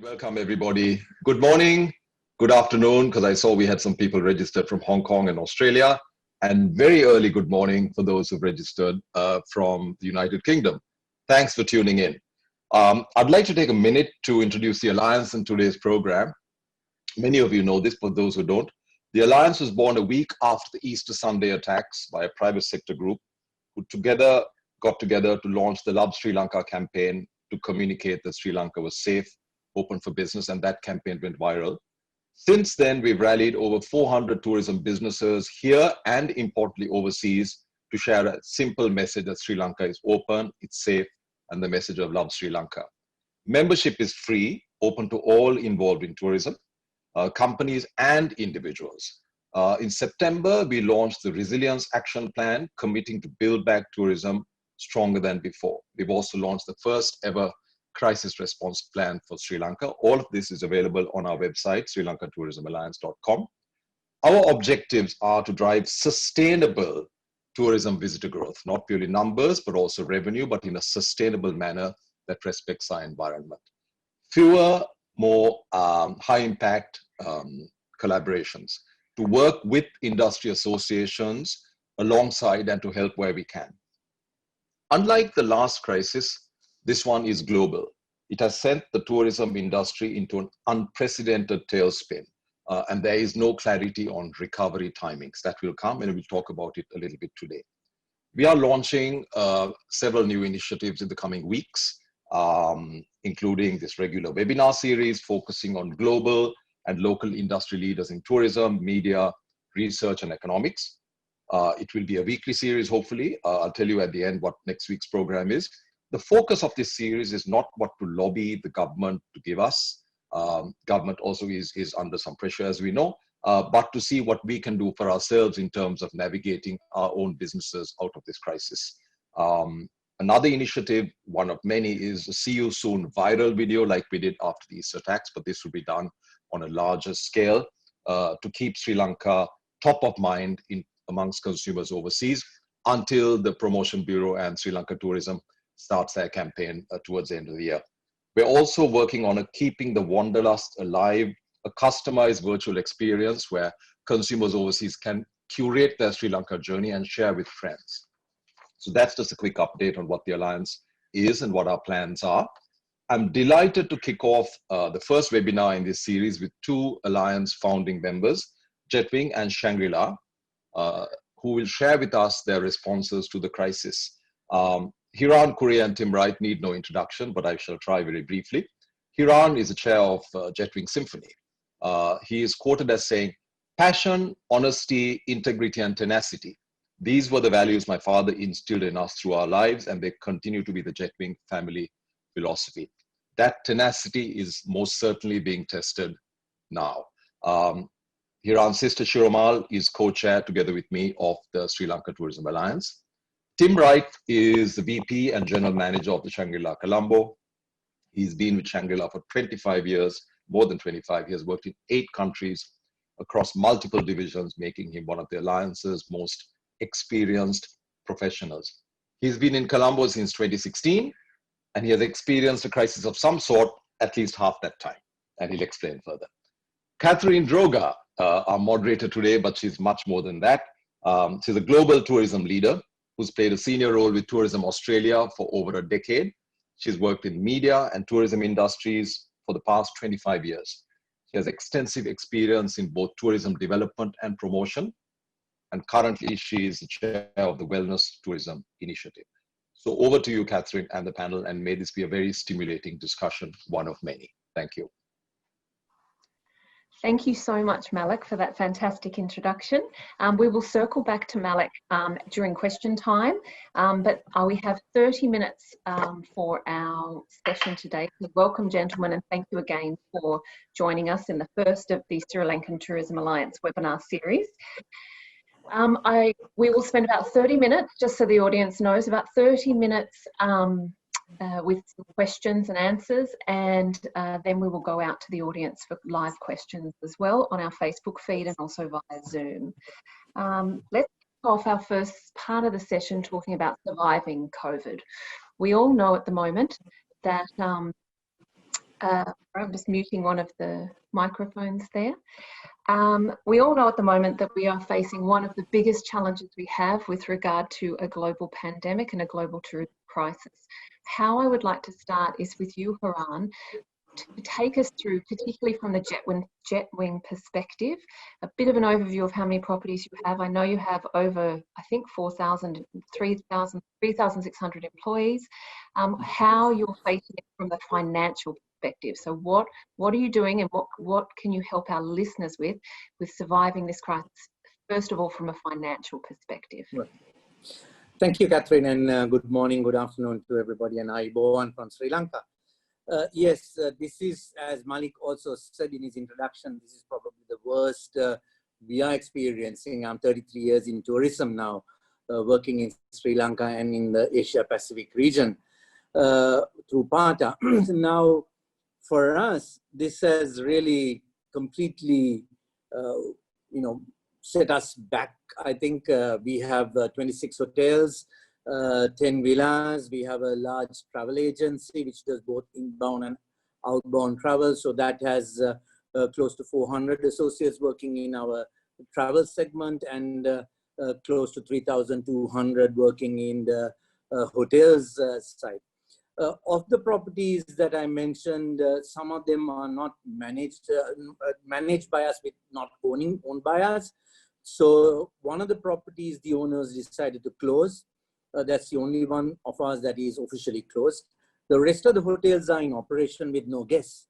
Welcome everybody. Good morning, good afternoon, because I saw we had some people registered from Hong Kong and Australia, and very early good morning for those who've registered from the United Kingdom. Thanks for tuning in. I'd like to take a minute to introduce the Alliance in today's program. Many of you know this, but those who don't. The Alliance was born a week after the Easter Sunday attacks by a private sector group who got together to launch the Love Sri Lanka campaign to communicate that Sri Lanka was safe, open for business, and that campaign went viral. Since then, we've rallied over 400 tourism businesses here and importantly overseas to share a simple message that Sri Lanka is open, it's safe, and the message of Love Sri Lanka. Membership is free, open to all involved in tourism, companies and individuals. In September, we launched the Resilience Action Plan, committing to build back tourism stronger than before. We've also launched the first ever crisis response plan for Sri Lanka. All of this is available on our website, srilankatourismalliance.com. Our objectives are to drive sustainable tourism visitor growth, not purely numbers, but also revenue, but in a sustainable manner that respects our environment. Fewer, more high impact collaborations to work with industry associations alongside and to help where we can. Unlike the last crisis, this one is global. It has sent the tourism industry into an unprecedented tailspin, and there is no clarity on recovery timings. That will come, and we'll talk about it a little bit today. We are launching several new initiatives in the coming weeks, including this regular webinar series focusing on global and local industry leaders in tourism, media, research, and economics. It will be a weekly series, hopefully. I'll tell you at the end what next week's program is. The focus of this series is not what to lobby the government to give us. Government also is under some pressure, as we know, but to see what we can do for ourselves in terms of navigating our own businesses out of this crisis. Another initiative, one of many, is a See You Soon viral video like we did after the Easter attacks, but this will be done on a larger scale to keep Sri Lanka top of mind amongst consumers overseas until the Promotion Bureau and Sri Lanka Tourism starts their campaign towards the end of the year. We're also working on keeping the wanderlust alive, a customized virtual experience where consumers overseas can curate their Sri Lanka journey and share with friends. So that's just a quick update on what the Alliance is and what our plans are. I'm delighted to kick off the first webinar in this series with two Alliance founding members, Jetwing and Shangri-La, who will share with us their responses to the crisis. Hiran Cooray and Tim Wright need no introduction, but I shall try very briefly. Hiran is the chair of Jetwing Symphony. He is quoted as saying, "Passion, honesty, integrity, and tenacity. These were the values my father instilled in us through our lives, and they continue to be the Jetwing family philosophy." That tenacity is most certainly being tested now. Hiran's sister Shiromal is co-chair together with me of the Sri Lanka Tourism Alliance. Tim Wright is the VP and General Manager of the Shangri-La Colombo. He's been with Shangri-La for 25 years, more than 25 years, worked in 8 countries across multiple divisions, making him one of the Alliance's most experienced professionals. He's been in Colombo since 2016, and he has experienced a crisis of some sort at least half that time, and he'll explain further. Katherine Droga, our moderator today, but she's much more than that. She's a global tourism leader who's played a senior role with Tourism Australia for over a decade. She's worked in media and tourism industries for the past 25 years. She has extensive experience in both tourism development and promotion. And currently she is the chair of the Wellness Tourism Initiative. So over to you, Katherine, and the panel, and may this be a very stimulating discussion, one of many. Thank you. Thank you so much, Malik, for that fantastic introduction. We will circle back to Malik during question time, but we have 30 minutes for our session today. So welcome, gentlemen, and thank you again for joining us in the first of the Sri Lankan Tourism Alliance webinar series. We will spend about 30 minutes, just so the audience knows, about 30 minutes with some questions and answers, and then we will go out to the audience for live questions as well on our Facebook feed and also via Zoom. Let's kick off our first part of the session talking about surviving COVID. We all know at the moment that I'm just muting one of the microphones there. We all know at the moment that we are facing one of the biggest challenges we have with regard to a global pandemic and a global tourism crisis. How I would like to start is with you, Hiran, to take us through, particularly from the Jetwing perspective, a bit of an overview of how many properties you have. I know you have over, I think, 3,600 employees. How you're facing it from the financial perspective. So what are you doing, and what can you help our listeners with surviving this crisis, first of all, from a financial perspective? Right. Thank you, Katherine, and good morning, good afternoon to everybody, and Aiboan from Sri Lanka. Yes, this is, as Malik also said in his introduction, this is probably the worst we are experiencing. I'm 33 years in tourism now, working in Sri Lanka and in the Asia Pacific region through PATA. Now, for us, this has really completely, set us back. I think we have 26 hotels, 10 villas. We have a large travel agency which does both inbound and outbound travel. So that has close to 400 associates working in our travel segment, and close to 3,200 working in the hotels side. Of the properties that I mentioned, some of them are not managed by us, with not owned by us. So one of the properties, the owners decided to close. That's the only one of ours that is officially closed. The rest of the hotels are in operation with no guests.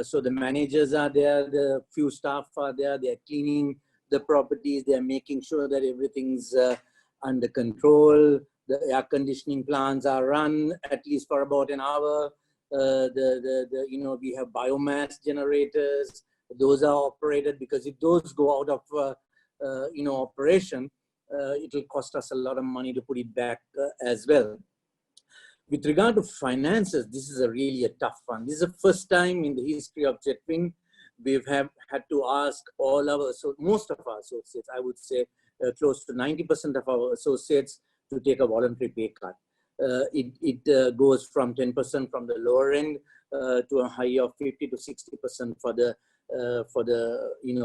So the managers are there, the few staff are there, they're cleaning the properties, they're making sure that everything's under control. The air conditioning plants are run at least for about an hour. We have biomass generators. Those are operated, because if those go out of operation, it will cost us a lot of money to put it back as well. With regard to finances, this is really a tough one. This is the first time in the history of Jetwing we've had to ask most of our associates, I would say close to 90% of our associates, to take a voluntary pay cut. It goes from 10% from the lower end to a high of 50 to 60% for the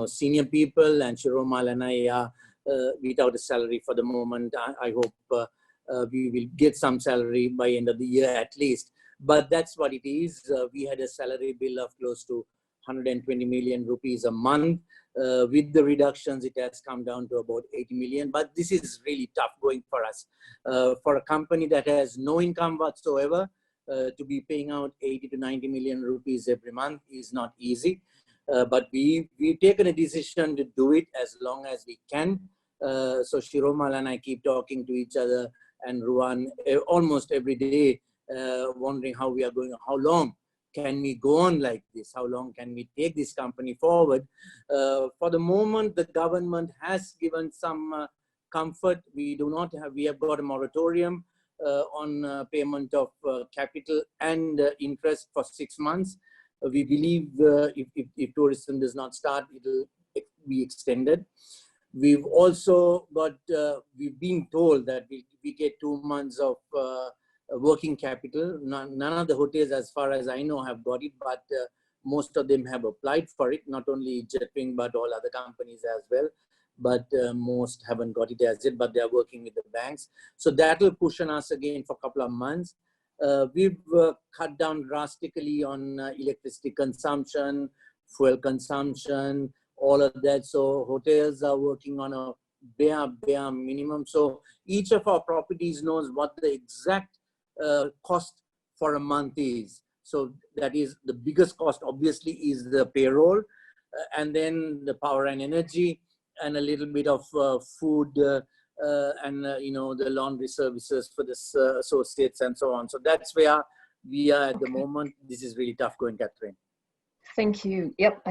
senior people, and Shiromal and I are without a salary for the moment. I hope we will get some salary by end of the year at least, but that's what it is. We had a salary bill of close to 120 million rupees a month. With the reductions, it has come down to about 80 million, but this is really tough going for us. For a company that has no income whatsoever, to be paying out 80 to 90 million rupees every month is not easy. But we've taken a decision to do it as long as we can. So Shiromal and I keep talking to each other, and Ruan almost every day, wondering how we are going, how long can we go on like this? How long can we take this company forward? For the moment, the government has given some comfort. We have got a moratorium on payment of capital and interest for 6 months. We believe if tourism does not start, it will be extended. We've also got, we've been told that we get 2 months of working capital. None of the hotels, as far as I know, have got it, but most of them have applied for it, not only Jetwing, but all other companies as well. But most haven't got it as yet, but they're working with the banks. So that will push on us again for a couple of months. We've cut down drastically on electricity consumption, fuel consumption, all of that. So hotels are working on a bare minimum. So each of our properties knows what the exact cost for a month is. So that is the biggest cost, obviously, is the payroll, and then the power and energy, and a little bit of food, and the laundry services for the associates and so on. So that's where we are at the moment. This is really tough going, Katherine. Thank you. Yep,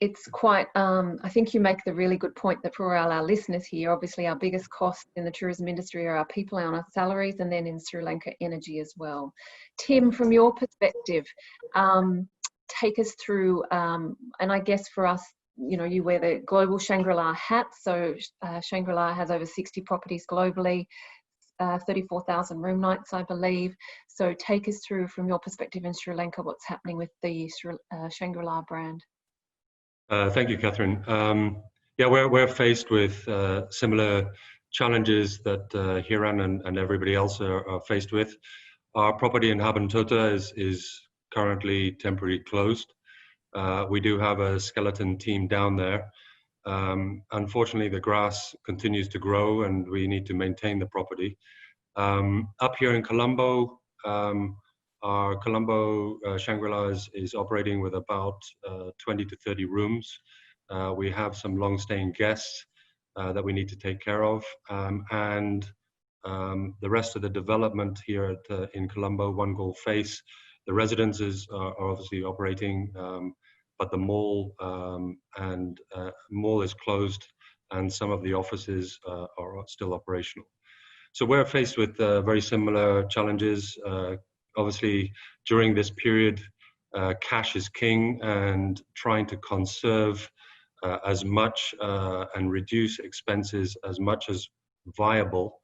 it's quite, I think you make the really good point that for all our listeners here, obviously our biggest cost in the tourism industry are our people and our salaries, and then in Sri Lanka, energy as well. Tim, from your perspective, take us through, and I guess for us, you wear the global Shangri-La hat, so Shangri-La has over 60 properties globally, 34,000 room nights, I believe. So take us through, from your perspective in Sri Lanka, what's happening with the Shangri-La brand. Thank you, Catherine. Yeah, we're faced with similar challenges that Hiran and everybody else are faced with. Our property in Habantota is currently temporarily closed. We do have a skeleton team down there. Unfortunately, the grass continues to grow and we need to maintain the property. Up here in Colombo, our Colombo Shangri-La is operating with about 20 to 30 rooms. We have some long-staying guests that we need to take care of. And the rest of the development here in Colombo, One Goal Face, the residences are obviously operating, but the mall mall is closed and some of the offices are still operational. So we're faced with very similar challenges. Obviously, during this period, cash is king, and trying to conserve as much and reduce expenses as much as viable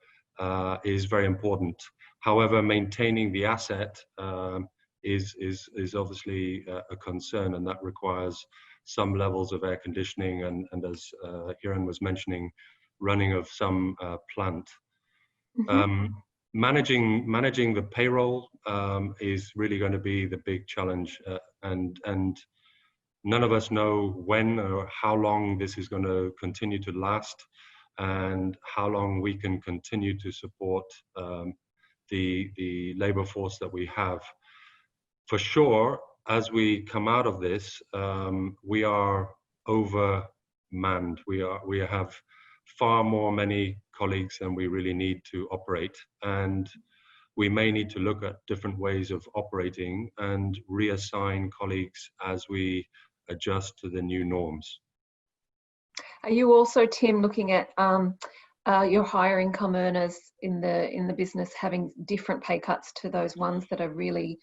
is very important. However, maintaining the asset is obviously a concern, and that requires some levels of air conditioning and as Hiran was mentioning, running of some plant. Mm-hmm. Managing the payroll is really going to be the big challenge, and none of us know when or how long this is going to continue to last, and how long we can continue to support the labor force that we have. For sure, as we come out of this, we are overmanned. We have far many colleagues than we really need to operate, and we may need to look at different ways of operating and reassign colleagues as we adjust to the new norms. Are you also, Tim, looking at your higher income earners in the business having different pay cuts to those ones that are really,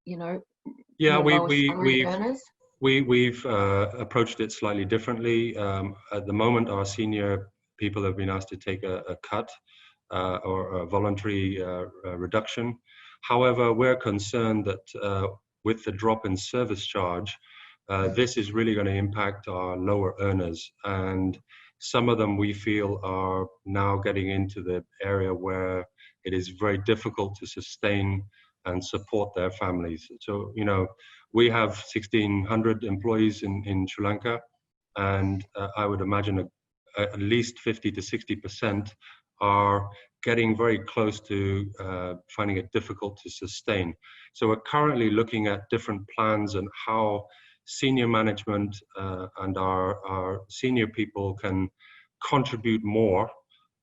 you know, yeah, we've approached it slightly differently. At the moment, our senior people have been asked to take a cut or a voluntary reduction. However, we're concerned that with the drop in service charge, this is really going to impact our lower earners, and some of them we feel are now getting into the area where it is very difficult to sustain and support their families. So, you know, we have 1,600 employees in Sri Lanka, and I would imagine at least 50 to 60% are getting very close to finding it difficult to sustain. So we're currently looking at different plans and how senior management and our senior people can contribute more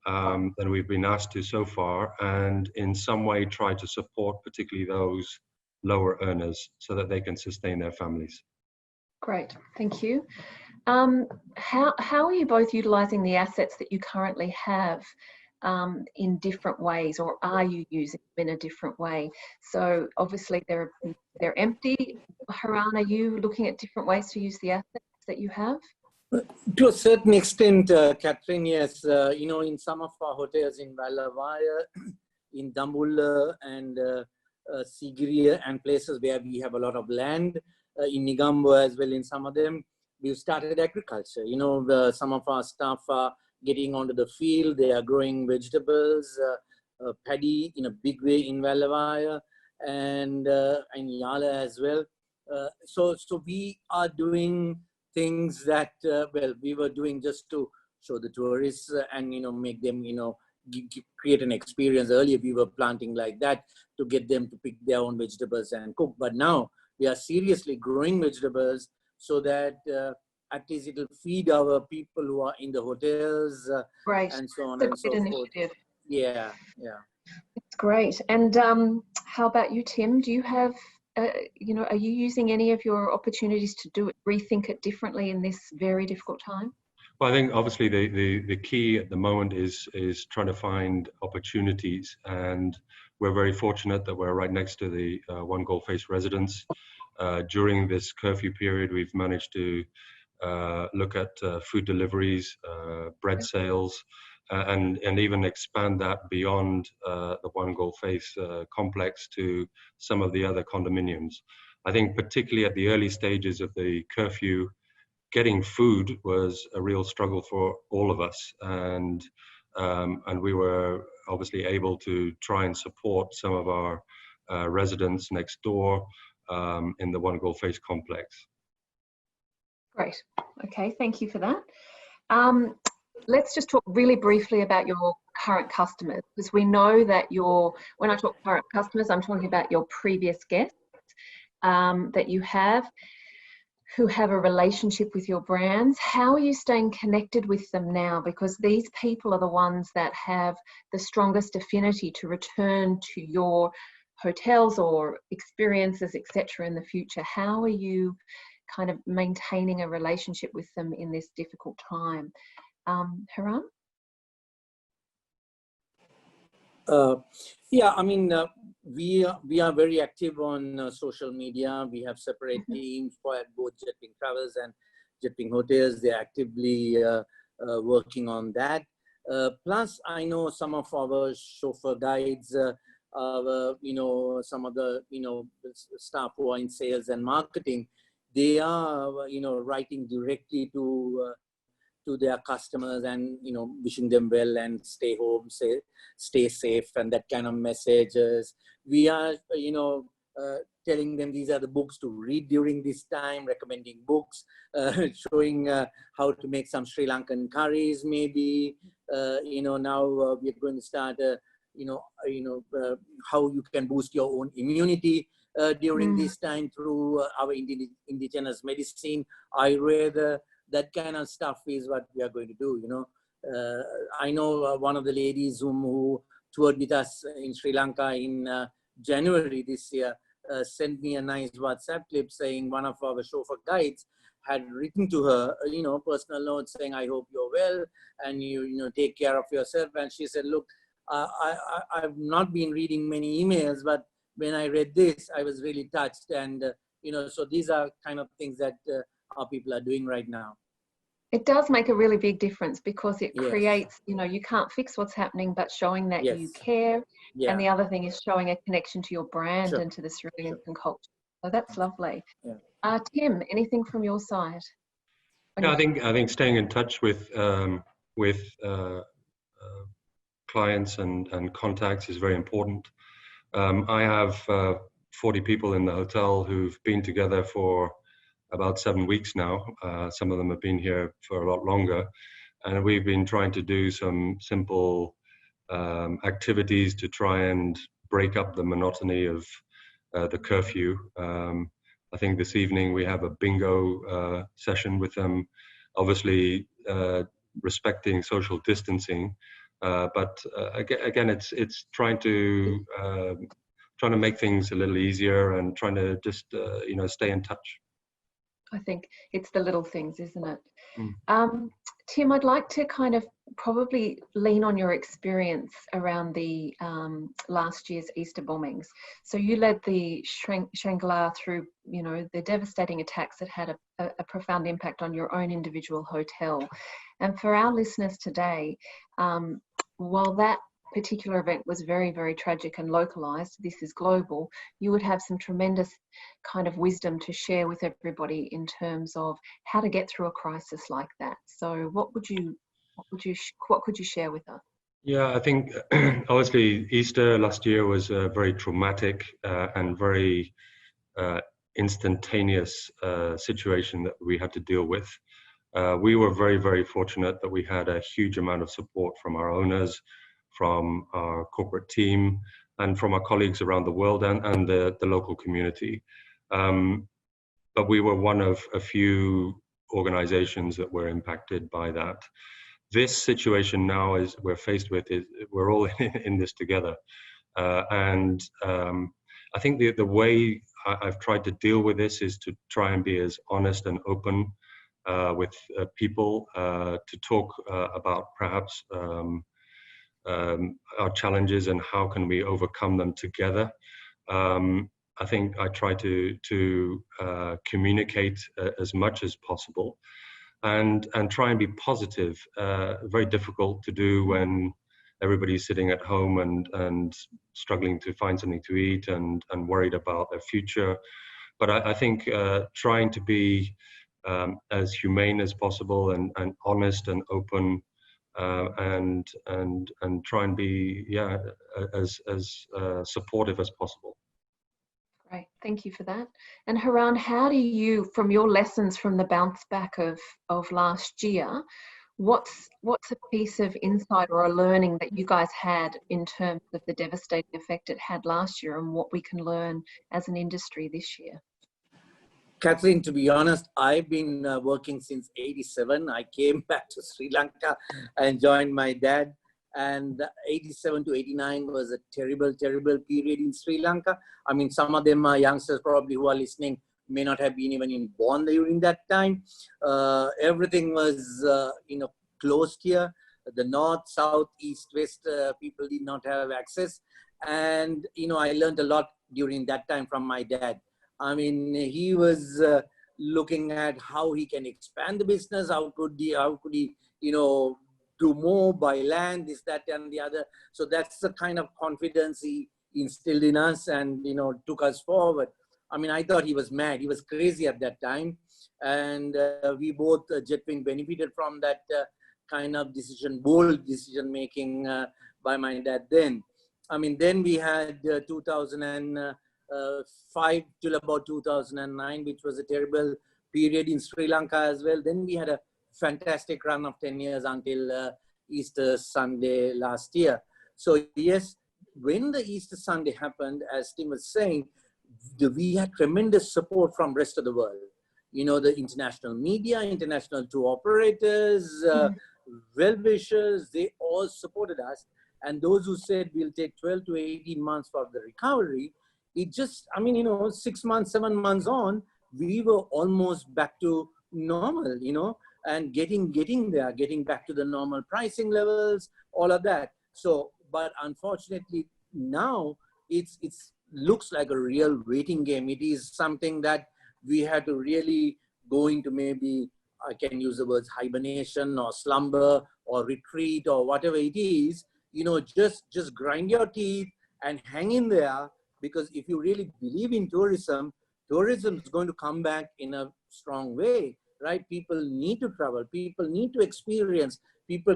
than we've been asked to so far, and in some way try to support particularly those lower earners so that they can sustain their families. Great, thank you. How are you both utilising the assets that you currently have in different ways, or are you using them in a different way? So obviously they're empty. Hiran, are you looking at different ways to use the assets that you have? To a certain extent, Catherine, yes. You know, in some of our hotels in Valavaya, in Dambulla and Sigiriya, and places where we have a lot of land, in Negombo as well, in some of them, we've started agriculture. You know, some of our staff are getting onto the field. They are growing vegetables, paddy in a big way in Valavaya, and Yala as well. So we are doing things that, well, we were doing just to show the tourists and, you know, make them, you know, create an experience. Earlier, we were planting like that to get them to pick their own vegetables and cook. But now we are seriously growing vegetables so that at least it will feed our people who are in the hotels, right, and so on That's and so forth. Yeah. It's great. And how about you, Tim? Do you have, you know, are you using any of your opportunities to rethink it differently in this very difficult time? Well, I think obviously the key at the moment is trying to find opportunities, and we're very fortunate that we're right next to the One Goal Face residence. During this curfew period, we've managed to look at food deliveries, bread sales, and even expand that beyond the One Goal Face complex to some of the other condominiums. I think particularly at the early stages of the curfew, getting food was a real struggle for all of us, and we were obviously able to try and support some of our residents next door in the One Goal Face complex. Great. Okay, thank you for that. Let's just talk really briefly about your current customers, because we know that when I talk current customers, I'm talking about your previous guests that you have, who have a relationship with your brands. How are you staying connected with them now? Because these people are the ones that have the strongest affinity to return to your hotels or experiences, etc. in the future. How are you kind of maintaining a relationship with them in this difficult time? Hiran? Yeah, I mean, we are very active on social media. We have separate teams for both Jetwing Travels and Jetwing Hotels. They're actively working on that. Plus, I know some of our chauffeur guides, some of the staff who are in sales and marketing, they are writing directly to their customers and wishing them well and stay home, stay safe, and that kind of messages. We are telling them these are the books to read during this time, recommending books, showing how to make some Sri Lankan curries maybe. Now we're going to start how you can boost your own immunity during this time through our indigenous medicine, Ayurveda. That kind of stuff is what we are going to do. I know one of the ladies who toured with us in Sri Lanka in January this year sent me a nice WhatsApp clip saying one of our chauffeur guides had written to her, personal note saying, I hope you're well and you take care of yourself. And she said, look, I've not been reading many emails, but when I read this, I was really touched. And, so these are kind of things that our people are doing right now. It does make a really big difference because it creates, you can't fix what's happening, but showing that you care. Yeah. And the other thing is showing a connection to your brand and to the Sri Lankan culture. So that's lovely. Yeah. Tim, anything from your side? Yeah, I think staying in touch with clients and contacts is very important. I have 40 people in the hotel who've been together for about 7 weeks now. Some of them have been here for a lot longer, and we've been trying to do some simple activities to try and break up the monotony of the curfew. I think this evening we have a bingo session with them, obviously respecting social distancing, but again it's trying to make things a little easier and trying to just stay in touch. I think it's the little things, isn't it? Tim, I'd like to kind of probably lean on your experience around the last year's Easter bombings. So you led the Shangri-La through, the devastating attacks that had a profound impact on your own individual hotel. And for our listeners today, while that particular event was very, very tragic and localized, this is global, you would have some tremendous kind of wisdom to share with everybody in terms of how to get through a crisis like that. So what could you share with us? Yeah, I think obviously Easter last year was a very traumatic and very instantaneous situation that we had to deal with. We were very, very fortunate that we had a huge amount of support from our owners, from our corporate team, and from our colleagues around the world and the local community. But we were one of a few organizations that were impacted by that. This situation now we're faced with is we're all in this together. And I think the way I've tried to deal with this is to try and be as honest and open with people, to talk about perhaps our challenges and how can we overcome them together. I think I try to communicate as much as possible. and try and be positive. Very difficult to do when everybody's sitting at home and struggling to find something to eat and worried about their future. But I think trying to be as humane as possible and honest and open, and try and be as supportive as possible. Great, thank you for that. And Hiran, how do you, from your lessons from the bounce back of last year, what's a piece of insight or a learning that you guys had in terms of the devastating effect it had last year and what we can learn as an industry this year? Katherine, to be honest, I've been working since '87. I came back to Sri Lanka and joined my dad. And '87 to '89 was a terrible, terrible period in Sri Lanka. I mean, some of them are youngsters probably who are listening may not have been even born during that time. Everything was, closed here. The north, south, east, west, people did not have access. And, I learned a lot during that time from my dad. I mean, he was looking at how he can expand the business. How could he, do more by land, this, that, and the other. So that's the kind of confidence he instilled in us and, took us forward. I mean, I thought he was mad. He was crazy at that time. And we both, Jetwing, benefited from that kind of bold decision making by my dad then. I mean, then we had 2005 till about 2009, which was a terrible period in Sri Lanka as well. Then we had a fantastic run of 10 years until Easter Sunday last year. So yes, when the Easter Sunday happened, as Tim was saying, we had tremendous support from rest of the world. The international media, international tour operators, well-wishers, they all supported us. And those who said we'll take 12 to 18 months for the recovery, it just, 6 months, 7 months on, we were almost back to normal, and getting back to the normal pricing levels, all of that. So, but unfortunately now it's looks like a real waiting game. It is something that we had to really go into, maybe I can use the words hibernation or slumber or retreat or whatever it is, just grind your teeth and hang in there, because if you really believe in tourism is going to come back in a strong way, right? People need to travel, people need to experience, people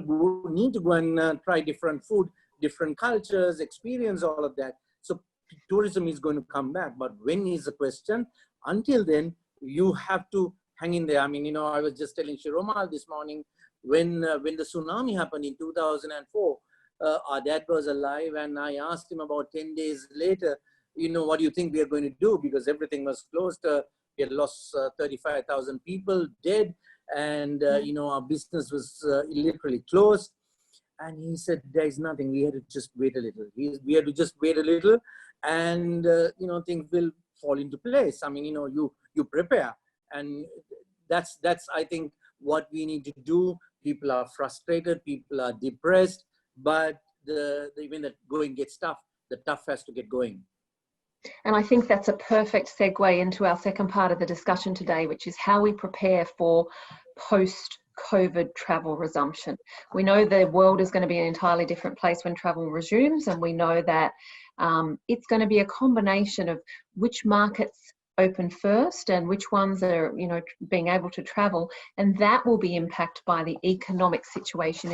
need to go and try different food, different cultures, experience all of that. So tourism is going to come back, but when is the question? Until then, you have to hang in there. I mean, I was just telling Shiromal this morning, when the tsunami happened in 2004, our dad was alive, and I asked him about 10 days later, what do you think we are going to do? Because everything was closed. We had lost 35,000 people dead, and our business was literally closed. And he said, there is nothing. We had to just wait a little. We had to just wait a little, and things will fall into place. I mean, you prepare, and that's I think what we need to do. People are frustrated, people are depressed, but when the going gets tough, the tough has to get going. And I think that's a perfect segue into our second part of the discussion today, which is how we prepare for post-COVID travel resumption. We know the world is going to be an entirely different place when travel resumes, and we know that it's going to be a combination of which markets open first and which ones are, being able to travel, and that will be impacted by the economic situation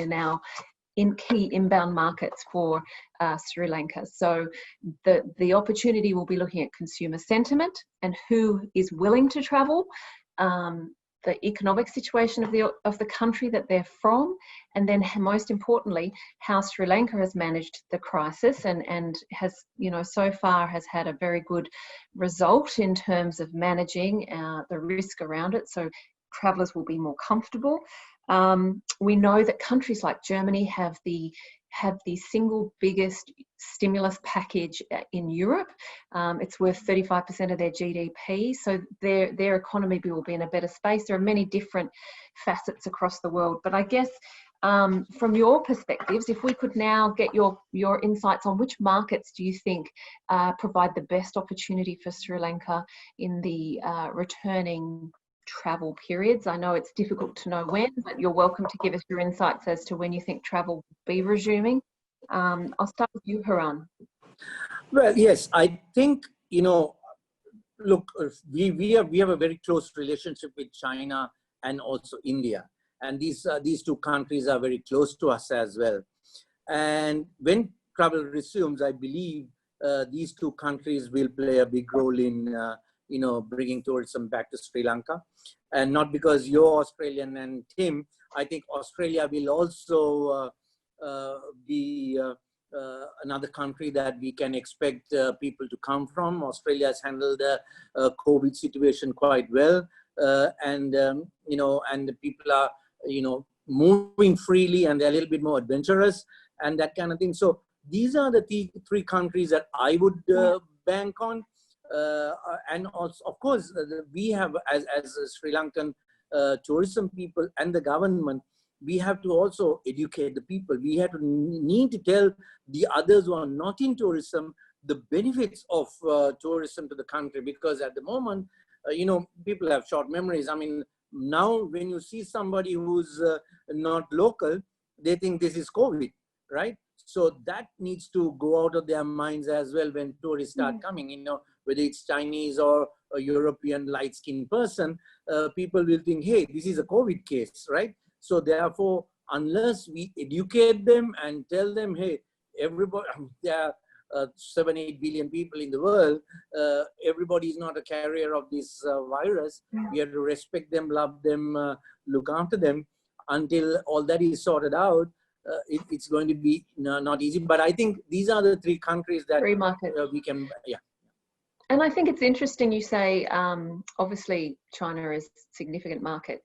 in key inbound markets for Sri Lanka. So the opportunity will be looking at consumer sentiment and who is willing to travel, the economic situation of the country that they're from, and then most importantly, how Sri Lanka has managed the crisis and has, so far has had a very good result in terms of managing the risk around it. So travellers will be more comfortable. We know that countries like Germany have the single biggest stimulus package in Europe. It's worth 35% of their GDP, so their economy will be in a better space. There are many different facets across the world, but I guess from your perspectives, if we could now get your insights on which markets do you think provide the best opportunity for Sri Lanka in the returning travel periods? I know it's difficult to know when, but you're welcome to give us your insights as to when you think travel will be resuming. I'll start with you, Hiran. Well, yes, I think, look, we have a very close relationship with China and also India. And these two countries are very close to us as well. And when travel resumes, I believe these two countries will play a big role in, bringing tourism back to Sri Lanka. And not because you're Australian and Tim, I think Australia will also be another country that we can expect people to come from. Australia has handled the COVID situation quite well. And the people are, moving freely, and they're a little bit more adventurous and that kind of thing. So these are the three countries that I would bank on. And also, of course, we have, as Sri Lankan tourism people and the government, we have to also educate the people. We have to need to tell the others who are not in tourism the benefits of tourism to the country, because at the moment, people have short memories. I mean, now when you see somebody who's not local, they think this is COVID, right? So that needs to go out of their minds as well when tourists start coming, whether it's Chinese or a European light-skinned person, people will think, hey, this is a COVID case, right? So therefore, unless we educate them and tell them, hey, everybody, there are 7-8 billion people in the world, everybody is not a carrier of this virus. We have to respect them, love them, look after them until all that is sorted out. It's going to be not easy, but I think these are the three countries that we can, And I think it's interesting you say, obviously China is a significant market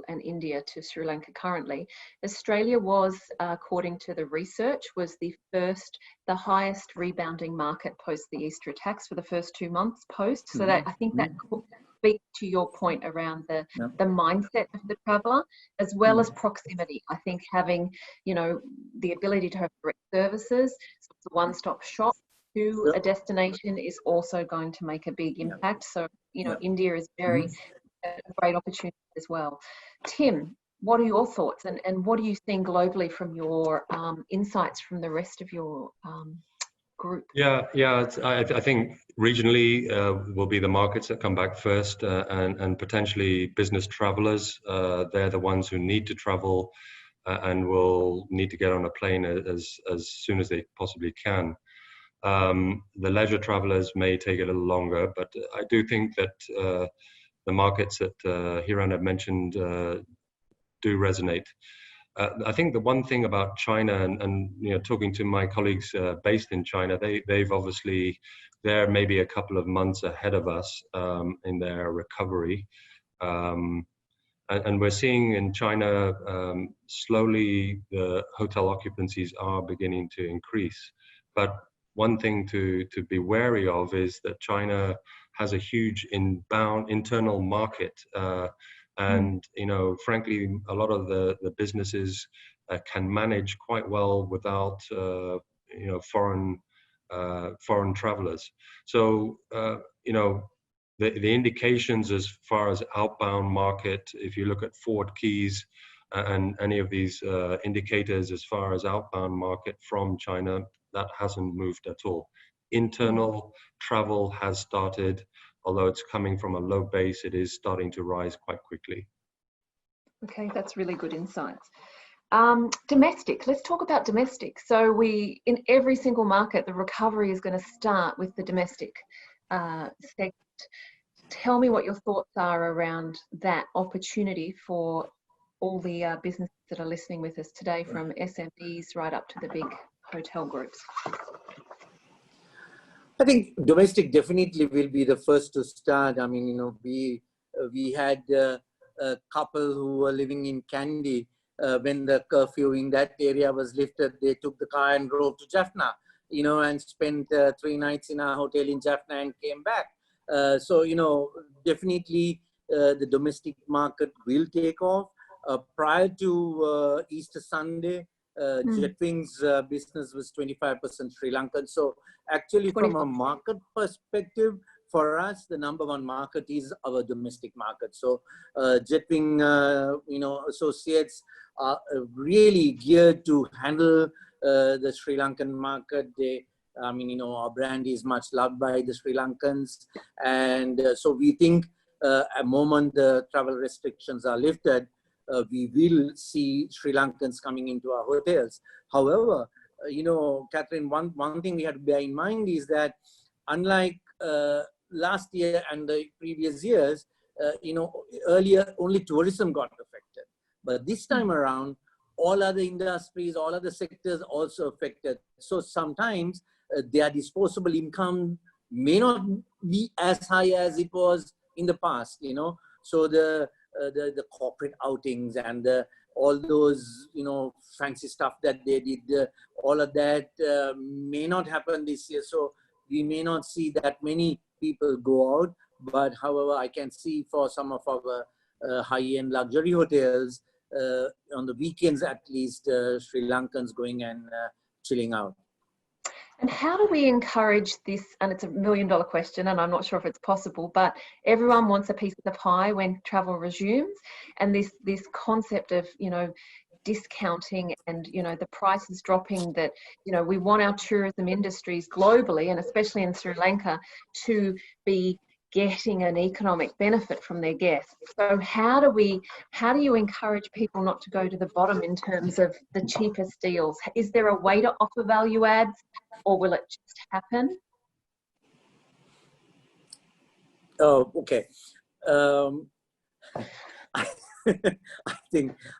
and India to Sri Lanka currently. Australia was, according to the research, was the highest rebounding market post the Easter attacks for the first 2 months post. So that I think that could speak to your point around the mindset of the traveller, as well as proximity. I think having, the ability to have direct services, so it's a one-stop shop to a destination is also going to make a big impact. So, India is a great opportunity as well. Tim, what are your thoughts and what are you seeing globally from your insights from the rest of your group? I think regionally will be the markets that come back first, and potentially business travelers. They're the ones who need to travel and will need to get on a plane as soon as they possibly can. The leisure travelers may take a little longer, but I do think that the markets that Hiran had mentioned do resonate. I think the one thing about China, and talking to my colleagues based in China, they're maybe a couple of months ahead of us in their recovery. And we're seeing in China slowly the hotel occupancies are beginning to increase. But one thing to be wary of is that China has a huge internal market. And, frankly, a lot of the businesses can manage quite well without, foreign travelers. So, the indications as far as outbound market, if you look at forward keys and any of these indicators as far as outbound market from China, that hasn't moved at all. Internal travel has started, although it's coming from a low base, it is starting to rise quite quickly. Okay, that's really good insights. Domestic, let's talk about domestic. So in every single market, the recovery is going to start with the domestic segment. Tell me what your thoughts are around that opportunity for all the businesses that are listening with us today, from SMEs right up to the big hotel groups. I think domestic definitely will be the first to start. I mean, we had a couple who were living in Kandy. When the curfew in that area was lifted, they took the car and drove to Jaffna, and spent 3 nights in a hotel in Jaffna and came back. So, definitely the domestic market will take off. Prior to Easter Sunday, Jetwing's business was 25% Sri Lankan. So actually from a market perspective, for us, the #1 market is our domestic market. So Jetwing, associates are really geared to handle the Sri Lankan market. Our brand is much loved by the Sri Lankans. And so we think at the moment the travel restrictions are lifted, we will see Sri Lankans coming into our hotels. However, Katherine, one thing we have to bear in mind is that unlike last year and the previous years, earlier only tourism got affected. But this time around, all other industries, all other sectors also affected. So sometimes their disposable income may not be as high as it was in the past, So the corporate outings and all those, fancy stuff that they did, all of that may not happen this year. So we may not see that many people go out. But however, I can see for some of our high-end luxury hotels, on the weekends at least, Sri Lankans going and chilling out. And how do we encourage this? And it's $1 million question, and I'm not sure if it's possible, but everyone wants a piece of the pie when travel resumes. And this concept of, discounting and, the prices dropping, that, we want our tourism industries globally, and especially in Sri Lanka, to be getting an economic benefit from their guests. So how do you encourage people not to go to the bottom in terms of the cheapest deals? Is there a way to offer value adds, or will it just happen? Oh, okay.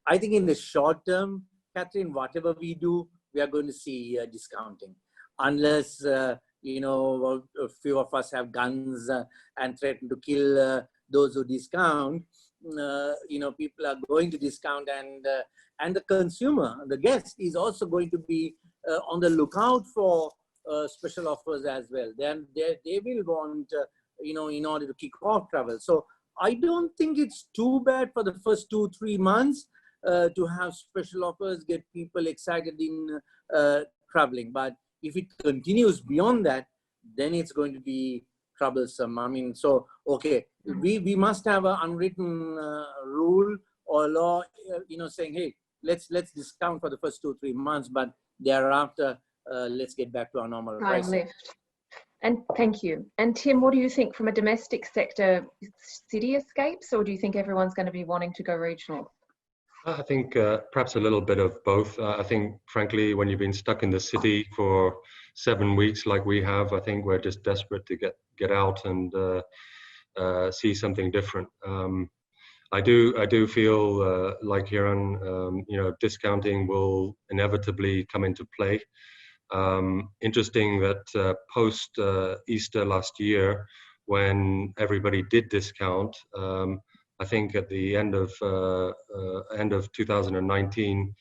I think in the short term, Katherine, whatever we do, we are going to see discounting, unless a few of us have guns and threaten to kill those who discount. People are going to discount, and the consumer, the guest, is also going to be on the lookout for special offers as well. Then they will want, in order to kick off travel. So I don't think it's too bad for the first 2-3 months to have special offers, get people excited in traveling. But if it continues beyond that, then it's going to be troublesome. Okay, we must have an unwritten rule or law, saying, hey, let's discount for the first 2-3 months, but thereafter, let's get back to our normal pricing. And thank you. And Tim, what do you think from a domestic sector? City escapes, or do you think everyone's going to be wanting to go regional? I think perhaps a little bit of both. I think, frankly, when you've been stuck in the city for 7 weeks like we have, I think we're just desperate to get out and see something different. I do feel like Hiran, discounting will inevitably come into play. Interesting that post Easter last year, when everybody did discount, I think at the end of 2019,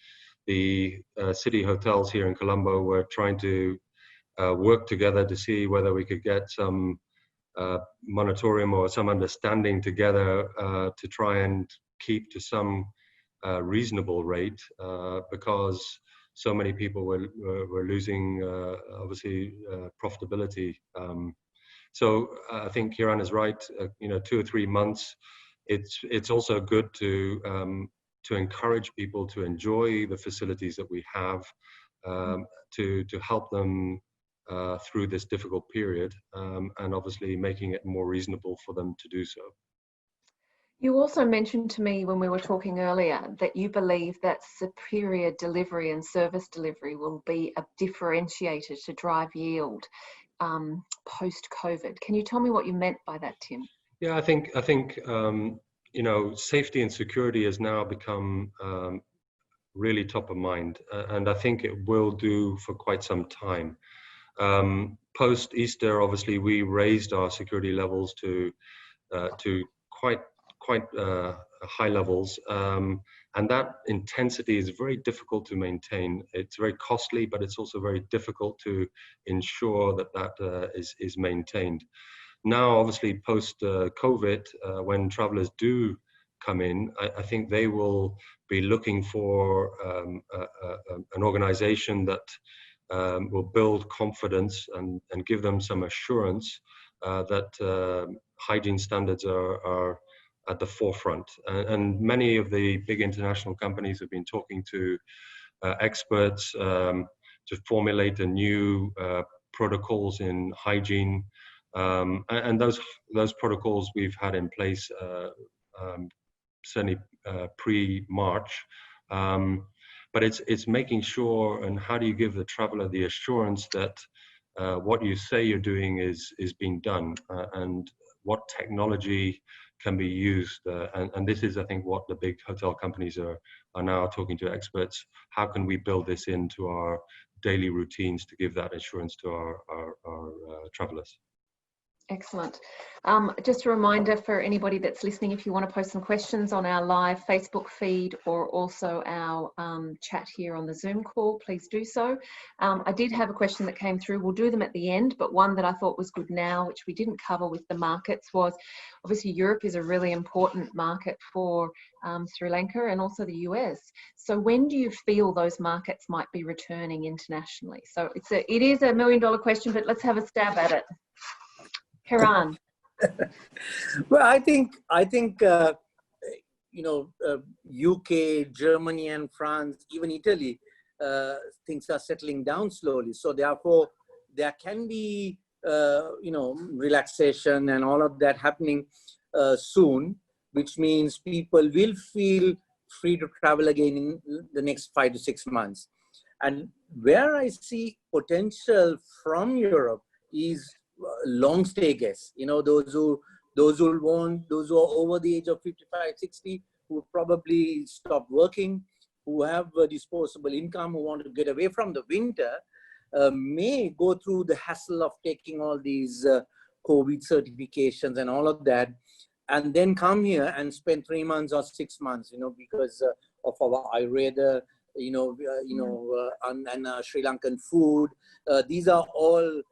the city hotels here in Colombo were trying to work together to see whether we could get some moratorium or some understanding together to try and keep to some reasonable rate, because so many people were losing, obviously, profitability. So I think Hiran is right. 2 or 3 months. It's also good to encourage people to enjoy the facilities that we have, to help them through this difficult period, and obviously making it more reasonable for them to do so. You also mentioned to me when we were talking earlier that you believe that superior delivery and service delivery will be a differentiator to drive yield post-COVID. Can you tell me what you meant by that, Tim? Yeah, I think safety and security has now become really top of mind, and I think it will do for quite some time. Post Easter, obviously, we raised our security levels to quite high levels, and that intensity is very difficult to maintain. It's very costly, but it's also very difficult to ensure that is maintained. Now, obviously, post COVID, when travelers do come in, I think they will be looking for an organization that will build confidence and give them some assurance that hygiene standards are at the forefront. And many of the big international companies have been talking to experts to formulate a new protocols in hygiene. And those protocols we've had in place certainly pre-March. But it's making sure, and how do you give the traveler the assurance that what you say you're doing is being done, and what technology can be used. And this is, I think, what the big hotel companies are now talking to experts. How can we build this into our daily routines to give that assurance to our travelers? Excellent. Just a reminder for anybody that's listening, if you want to post some questions on our live Facebook feed or also our chat here on the Zoom call, please do so. I did have a question that came through. We'll do them at the end, but one that I thought was good now, which we didn't cover with the markets, was obviously Europe is a really important market for Sri Lanka and also the US. So when do you feel those markets might be returning internationally? So it is $1 million question, but let's have a stab at it. Hiran. Well, I think UK, Germany, and France, even Italy, things are settling down slowly. So therefore, there can be relaxation and all of that happening soon, which means people will feel free to travel again in the next 5 to 6 months. And where I see potential from Europe is long stay guests, those who are over the age of 55, 60, who probably stop working, who have a disposable income, who want to get away from the winter, may go through the hassle of taking all these COVID certifications and all of that, and then come here and spend 3 months or 6 months, because of our Ayurveda, and Sri Lankan food. These are all,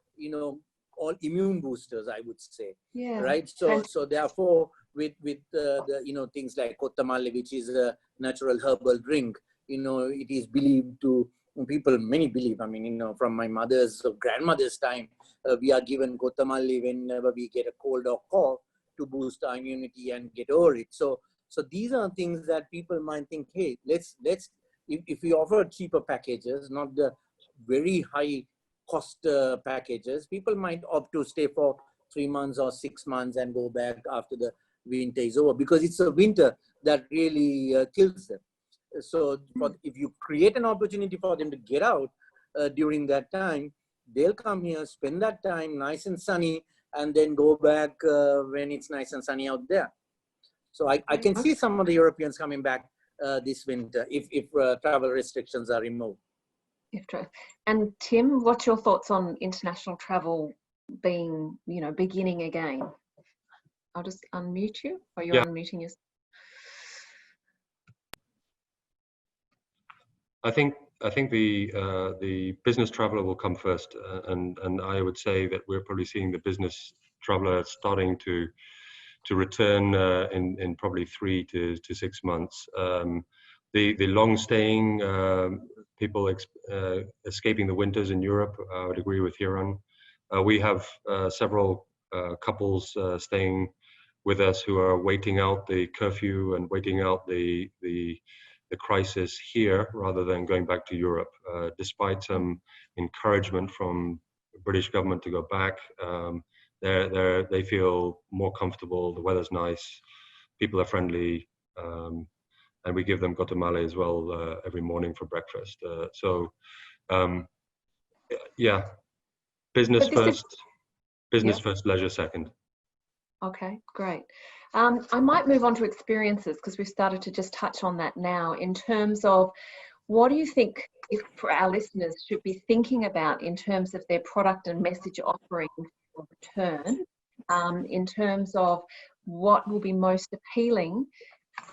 all immune boosters, I would say. Yeah. Right. So therefore, with the things like kottamalli, which is a natural herbal drink, it is believed to many believe. I mean, from my mother's or grandmother's time, we are given kottamalli whenever we get a cold or cough to boost our immunity and get over it. So these are things that people might think, hey, let's if we offer cheaper packages, not the very high cost packages, people might opt to stay for 3 months or 6 months and go back after the winter is over, because it's a winter that really kills them. So if you create an opportunity for them to get out during that time, they'll come here, spend that time nice and sunny, and then go back when it's nice and sunny out there. So I can see some of the Europeans coming back this winter if travel restrictions are removed. And Tim, what's your thoughts on international travel beginning again? I'll just unmute you, or you're unmuting yourself. I think the business traveler will come first, and I would say that we're probably seeing the business traveler starting to return in probably 3 to 6 months. The long staying people escaping the winters in Europe, I would agree with Hiran. We have several couples staying with us who are waiting out the curfew and waiting out the crisis here rather than going back to Europe. Despite some encouragement from the British government to go back, they feel more comfortable. The weather's nice, people are friendly. And we give them kottamalli as well every morning for breakfast. Business first, leisure second. Okay, great. I might move on to experiences, because we've started to just touch on that now, in terms of what do you think for our listeners should be thinking about in terms of their product and message offering for return, in terms of what will be most appealing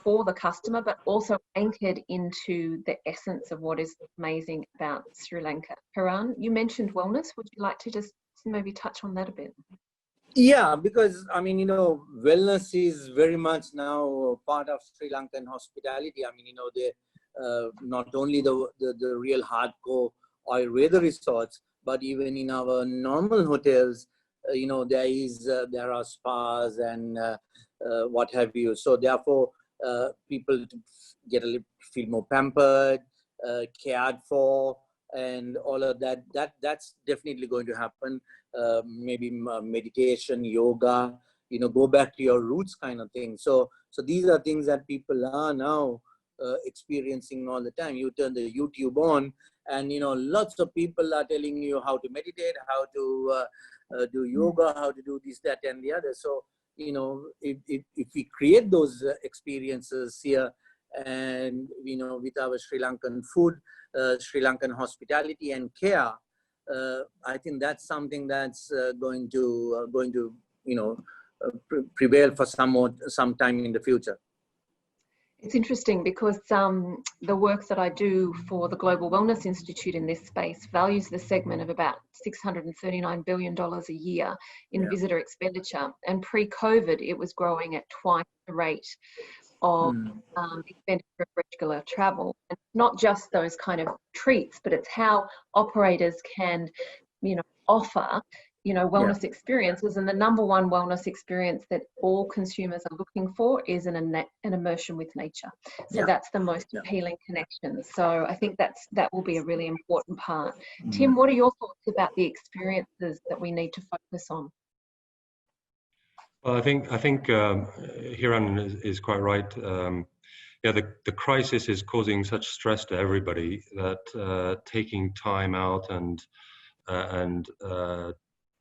for the customer, but also anchored into the essence of what is amazing about Sri Lanka. Hiran, you mentioned wellness. Would you like to just maybe touch on that a bit? Yeah, because I mean, wellness is very much now part of Sri Lankan hospitality. I mean, they not only the real hardcore Ayurveda resorts, but even in our normal hotels, there are spas and what have you. So therefore, people feel more pampered, cared for, and all of that. That's definitely going to happen. Maybe meditation, yoga, go back to your roots kind of thing. So these are things that people are now experiencing all the time. You turn the YouTube on, and lots of people are telling you how to meditate, how to do yoga, how to do this, that, and the other. So if we create those experiences here, and with our Sri Lankan food, Sri Lankan hospitality and care, I think that's something that's going to prevail for some time in the future. It's interesting because the work that I do for the Global Wellness Institute in this space values the segment of about $639 billion a year in visitor expenditure. And pre-COVID, it was growing at twice the rate of expenditure of regular travel. And not just those kind of treats, but it's how operators can, offer wellness experiences. And the number one wellness experience that all consumers are looking for is an immersion with nature. So that's the most appealing connection. So I think that will be a really important part. Tim, what are your thoughts about the experiences that we need to focus on? Well, I think Hiran is quite right. The crisis is causing such stress to everybody that taking time out and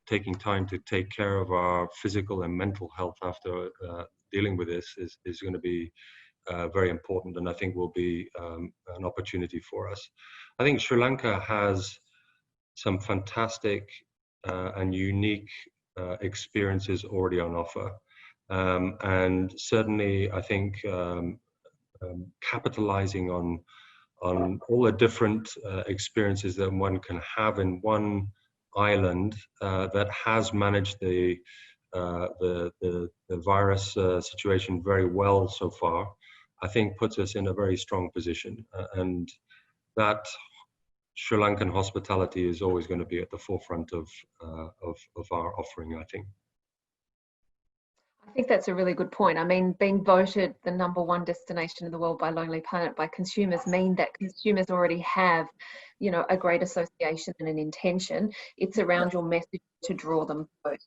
taking time to take care of our physical and mental health after dealing with this is going to be very important, and I think will be an opportunity for us. I think Sri Lanka has some fantastic and unique experiences already on offer, and certainly I think capitalizing on all the different experiences that one can have in one island that has managed the virus situation very well so far, I think puts us in a very strong position, and that Sri Lankan hospitality is always going to be at the forefront of our offering, I think. I think that's a really good point. I mean, being voted the #1 destination in the world by Lonely Planet by consumers mean that consumers already have, a great association and an intention. It's around your message to draw them first.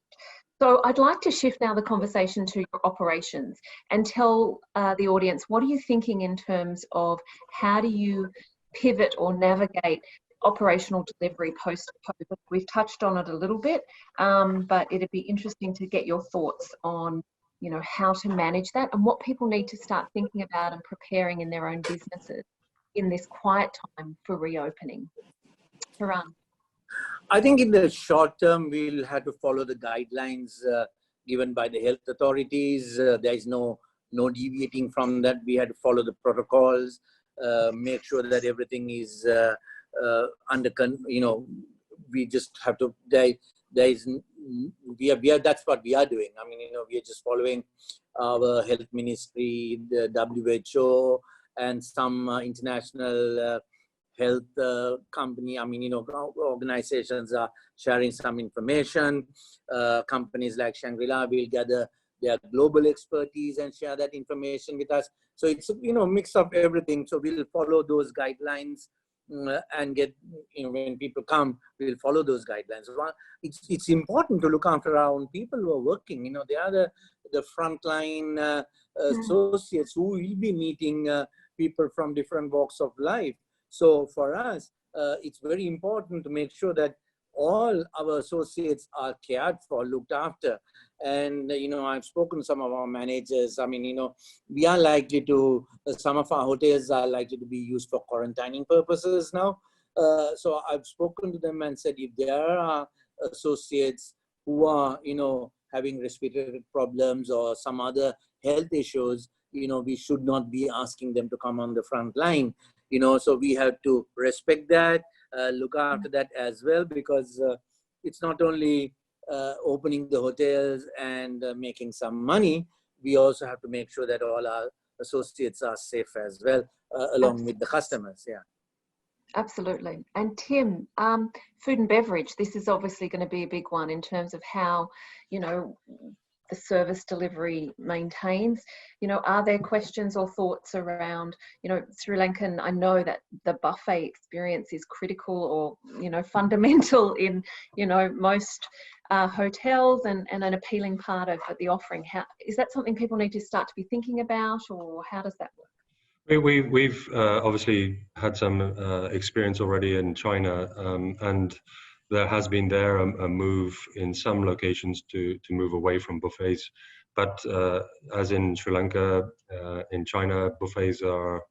So I'd like to shift now the conversation to your operations and tell the audience, what are you thinking in terms of how do you pivot or navigate operational delivery post-COVID? We've touched on it a little bit, but it'd be interesting to get your thoughts on, how to manage that and what people need to start thinking about and preparing in their own businesses in this quiet time for reopening. Hiran. I think in the short term, we'll have to follow the guidelines given by the health authorities. There is no deviating from that. We had to follow the protocols, make sure that everything is we just have to, that's what we are doing. I mean, we are just following our health ministry, the WHO, and some international health company. I mean, organizations are sharing some information. Companies like Shangri-La will gather their global expertise and share that information with us. So it's, mix of everything. So we'll follow those guidelines and get, when people come, we'll follow those guidelines. It's important to look after our own people who are working. They are the frontline associates who will be meeting people from different walks of life. So for us, it's very important to make sure that all our associates are cared for, looked after. And, I've spoken to some of our managers. I mean, we are likely to, some of our hotels are likely to be used for quarantining purposes now. So I've spoken to them and said, if there are associates who are, having respiratory problems or some other health issues, we should not be asking them to come on the front line. So we have to respect that, look after that as well, because it's not only opening the hotels and making some money, we also have to make sure that all our associates are safe as well, along with the customers. Yeah. Absolutely. And Tim, food and beverage, this is obviously going to be a big one in terms of how, you know, the service delivery maintains. You know, are there questions or thoughts around, you know, Sri Lankan, I know that the buffet experience is critical or, you know, fundamental in, you know, most hotels and an appealing part of the offering. How, is that something people need to start to be thinking about, or how does that work? We've obviously had some experience already in China, and there has been there a move in some locations to move away from buffets. But as in Sri Lanka, in China, buffets are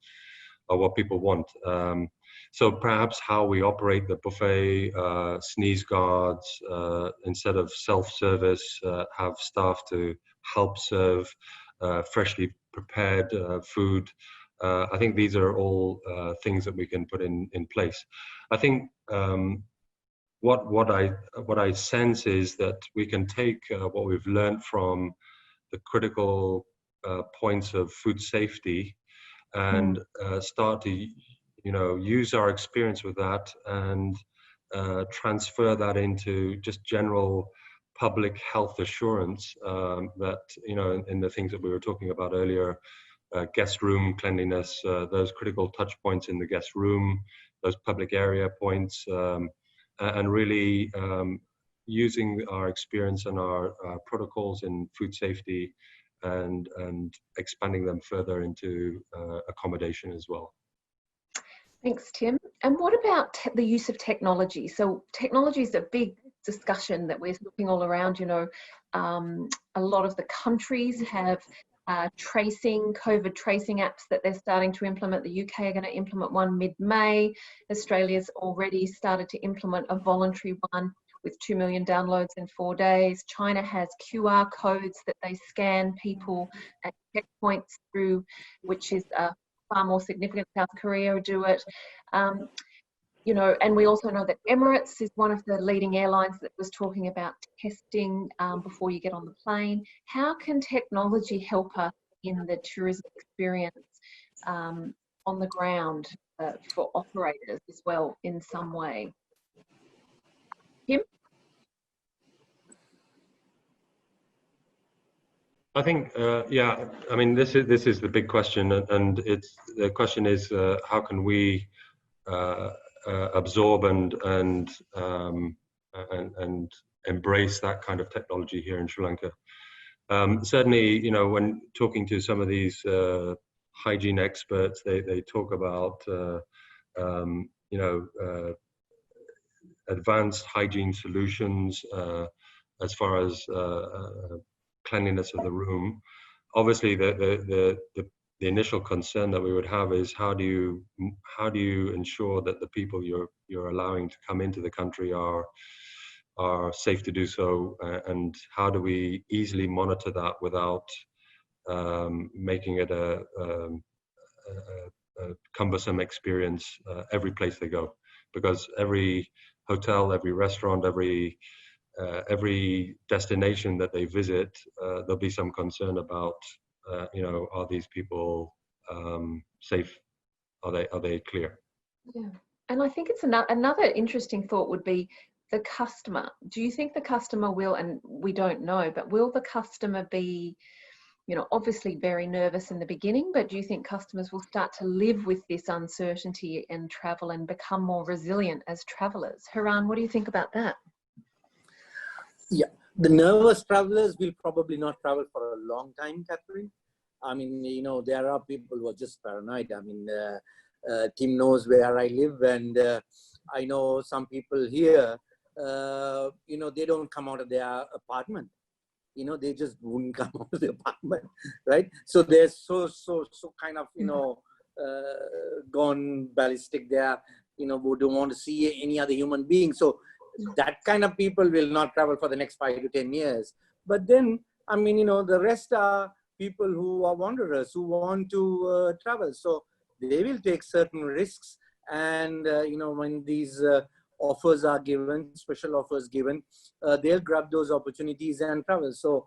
what people want. So perhaps how we operate the buffet, sneeze guards, instead of self-service, have staff to help serve freshly prepared food. I think these are all things that we can put in place. I think what I sense is that we can take what we've learned from the critical points of food safety and start to, you know, use our experience with that and transfer that into just general public health assurance, that, you know, in the things that we were talking about earlier, guest room cleanliness, those critical touch points in the guest room, those public area points, and really using our experience and our protocols in food safety and expanding them further into accommodation as well. Thanks, Tim. And what about the use of technology? So technology is a big discussion that we're looking all around. You know, a lot of the countries have COVID tracing apps that they're starting to implement. The UK are going to implement one mid-May. Australia's already started to implement a voluntary one with 2 million downloads in 4 days. China has QR codes that they scan people at checkpoints through, which is far more significant. South Korea do it. You know, and we also know that Emirates is one of the leading airlines that was talking about testing before you get on the plane. How can technology help us in the tourism experience on the ground for operators as well in some way? Tim? I think, yeah, I mean, this is the big question, and the question is how can we absorb and embrace that kind of technology here in Sri Lanka. Certainly, you know, when talking to some of these hygiene experts, they talk about you know, advanced hygiene solutions as far as cleanliness of the room. Obviously, the initial concern that we would have is how do you ensure that the people you're allowing to come into the country are safe to do so, and how do we easily monitor that without making it a cumbersome experience every place they go, because every hotel, every restaurant, every destination that they visit, there'll be some concern about, you know, are these people safe? Are they clear? Yeah, and I think it's another interesting thought would be the customer. Do you think the customer will, and we don't know, but will the customer be, you know, obviously very nervous in the beginning, but do you think customers will start to live with this uncertainty in travel and become more resilient as travelers? Hiran, what do you think about that? Yeah, the nervous travelers will probably not travel for a long time, Katherine. I mean, you know, there are people who are just paranoid. I mean, Tim knows where I live, and I know some people here, you know, they don't come out of their apartment. You know, they just wouldn't come out of the apartment, right? So they're so kind of, you know, gone ballistic there, you know, who don't want to see any other human being. So that kind of people will not travel for the next 5 to 10 years. But then, I mean, you know, the rest are people who are wanderers, who want to travel. So they will take certain risks. And, you know, when these offers are given, special offers given, they'll grab those opportunities and travel. So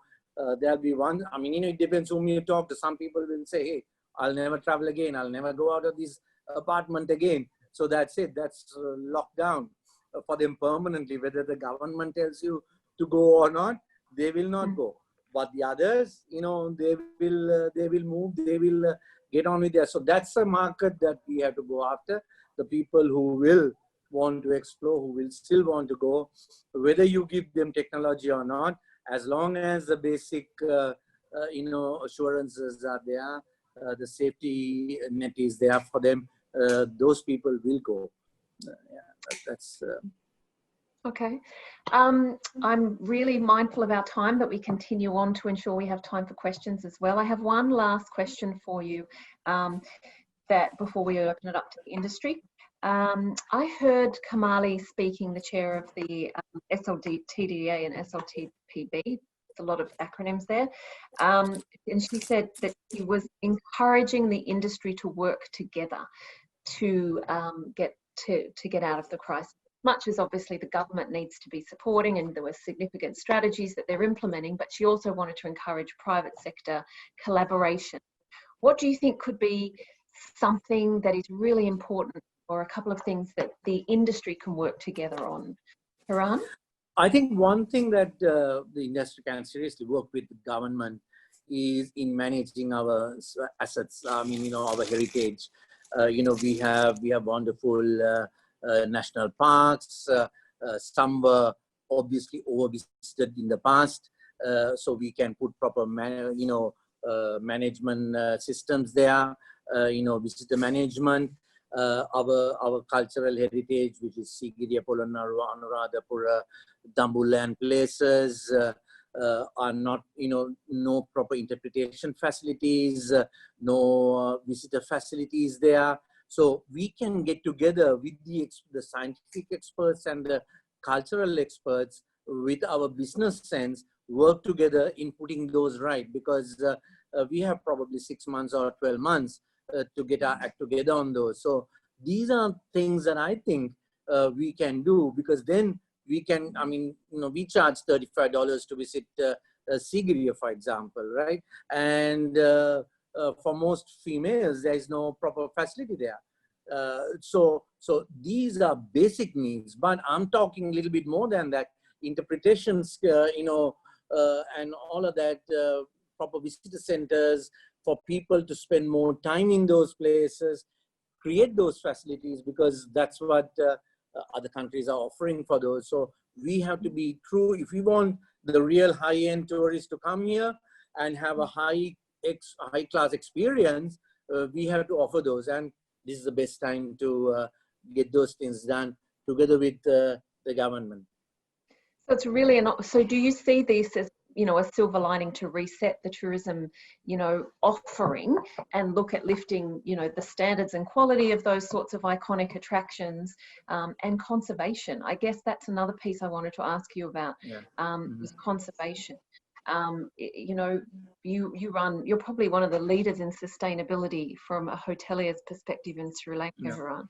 there'll be one, I mean, you know, it depends whom you talk to. Some people will say, hey, I'll never travel again. I'll never go out of this apartment again. So that's it. That's locked down for them permanently. Whether the government tells you to go or not, they will not go. But the others, you know, they will move. They will get on with that. So that's a market that we have to go after. The people who will want to explore, who will still want to go, whether you give them technology or not, as long as the basic, you know, assurances are there, the safety net is there for them, those people will go. Yeah, that's. Okay. I'm really mindful of our time, that we continue on to ensure we have time for questions as well. I have one last question for you that before we open it up to the industry. I heard Kamali speaking, the chair of the SLTDA and SLTPB. It's a lot of acronyms there. And she said that she was encouraging the industry to work together to get out of the crisis. Much as obviously the government needs to be supporting, and there were significant strategies that they're implementing, but she also wanted to encourage private sector collaboration. What do you think could be something that is really important, or a couple of things that the industry can work together on? Hiran? I think one thing that the industry can seriously work with the government is in managing our assets. I mean, you know, our heritage. You know, we have wonderful national parks. Some were obviously over-visited in the past, so we can put proper management systems there. You know, visitor management. Our cultural heritage, which is Sigiriya, Polonnaru, Anuradhapura, Dambulla places, are not, you know, no proper interpretation facilities, no visitor facilities there. So we can get together with the scientific experts and the cultural experts with our business sense, work together in putting those right, because we have probably 6 months or 12 months to get our act together on those. So these are things that I think we can do, because then we can, I mean, you know, we charge $35 to visit Sigiriya, for example, right? And for most females, there is no proper facility there. So these are basic needs, but I'm talking a little bit more than that. Interpretations, you know, and all of that, proper visitor centers for people to spend more time in those places, create those facilities, because that's what other countries are offering for those. So we have to be true. If we want the real high-end tourists to come here and have a high-class experience, we have to offer those. And this is the best time to get those things done together with the government. So it's really so do you see this as, you know, a silver lining to reset the tourism, you know, offering and look at lifting, you know, the standards and quality of those sorts of iconic attractions, and conservation? I guess that's another piece I wanted to ask you about, was conservation. You know, you're probably one of the leaders in sustainability from a hotelier's perspective in Sri Lanka, Hiran.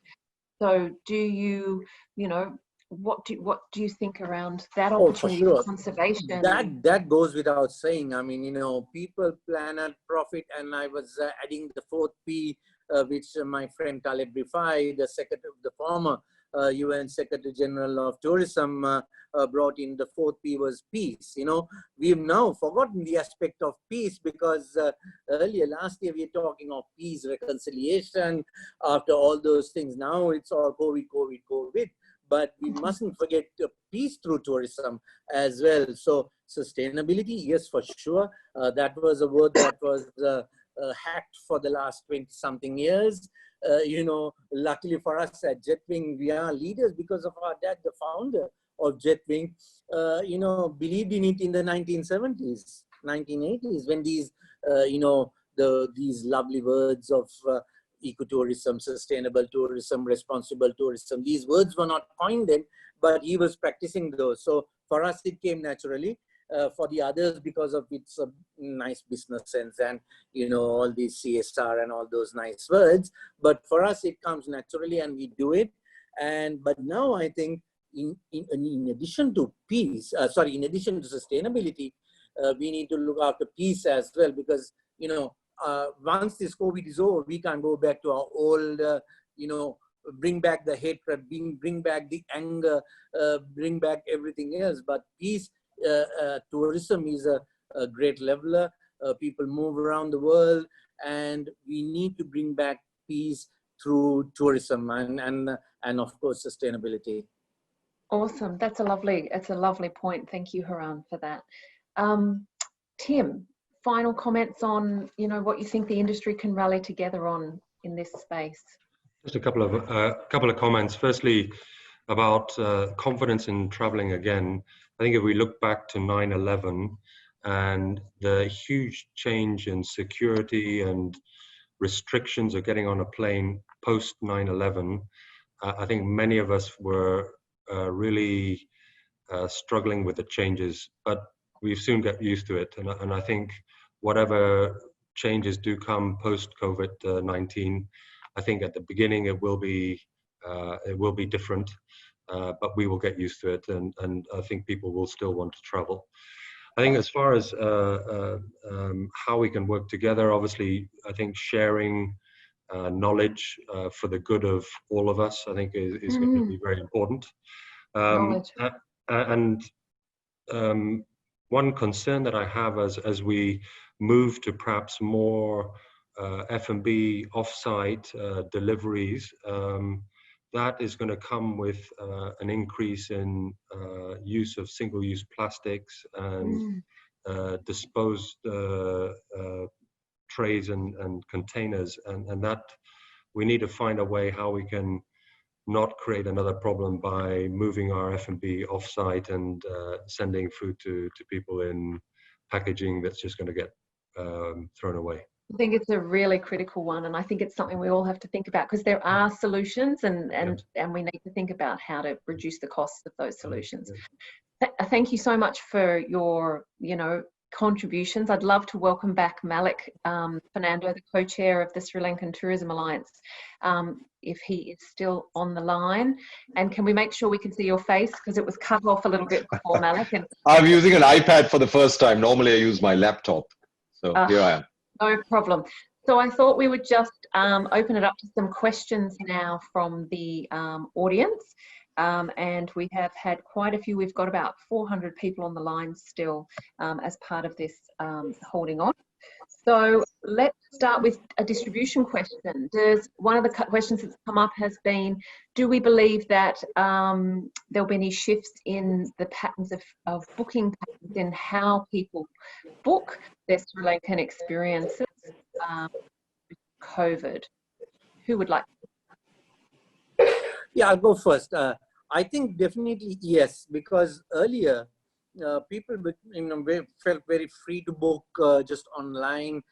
So do you, you know, what do you think around that opportunity for conservation? That goes without saying. I mean, you know, people, planet, profit, and I was adding the fourth P, which my friend Taleb Rifai, the former UN Secretary General of Tourism, brought in. The fourth P was peace. You know, we've now forgotten the aspect of peace, because earlier last year we were talking of peace, reconciliation, after all those things. Now it's all COVID. But we mustn't forget peace through tourism as well. So sustainability, yes, for sure. That was a word that was hacked for the last 20-something years. You know, luckily for us at Jetwing, we are leaders because of our dad, the founder of Jetwing, you know, believed in it in the 1970s, 1980s, when these, you know, these lovely words of ecotourism, sustainable tourism, responsible tourism. These words were not coined then, but he was practicing those. So for us, it came naturally. For the others, because of its nice business sense and, you know, all these CSR and all those nice words. But for us, it comes naturally and we do it. But now I think in addition to peace, in addition to sustainability, we need to look after peace as well, because, you know, once this COVID is over, we can't go back to our old, you know, bring back the hatred, bring back the anger, bring back everything else. But peace, tourism is a great leveler. People move around the world, and we need to bring back peace through tourism and of course sustainability. Awesome. That's a lovely point. Thank you, Hiran, for that. Tim, final comments on, you know, what you think the industry can rally together on in this space? Just a couple of comments. Firstly, about confidence in traveling again. I think if we look back to 9/11 and the huge change in security and restrictions of getting on a plane post 9/11, I think many of us were really struggling with the changes, but we've soon got used to it. And I think whatever changes do come post COVID-19, I think at the beginning it will be different, but we will get used to it, and I think people will still want to travel. I think as far as how we can work together, obviously, I think sharing knowledge for the good of all of us, I think is going to be very important. And one concern that I have as we move to perhaps more F&B offsite deliveries, that is going to come with an increase in use of single-use plastics and disposed trays and containers, and that we need to find a way how we can not create another problem by moving our F&B offsite and sending food to people in packaging that's just going to get thrown away. I think it's a really critical one, and I think it's something we all have to think about, because there are solutions, and we need to think about how to reduce the costs of those solutions. Thank you so much for your, you know, contributions. I'd love to welcome back Malik, Fernando, the co-chair of the Sri Lankan Tourism Alliance, if he is still on the line. And can we make sure we can see your face, because it was cut off a little bit before, Malik. And I'm using an iPad for the first time. Normally I use my laptop. So here I am. No problem. So I thought we would just open it up to some questions now from the audience. And we have had quite a few. We've got about 400 people on the line still as part of this holding on. So let's start with a distribution question. One of the questions that's come up has been, do we believe that there'll be any shifts in the patterns of booking patterns in how people book their Sri Lankan experiences with COVID? Who would like to? Yeah, I'll go first. I think definitely yes, because earlier people felt very free to book just online.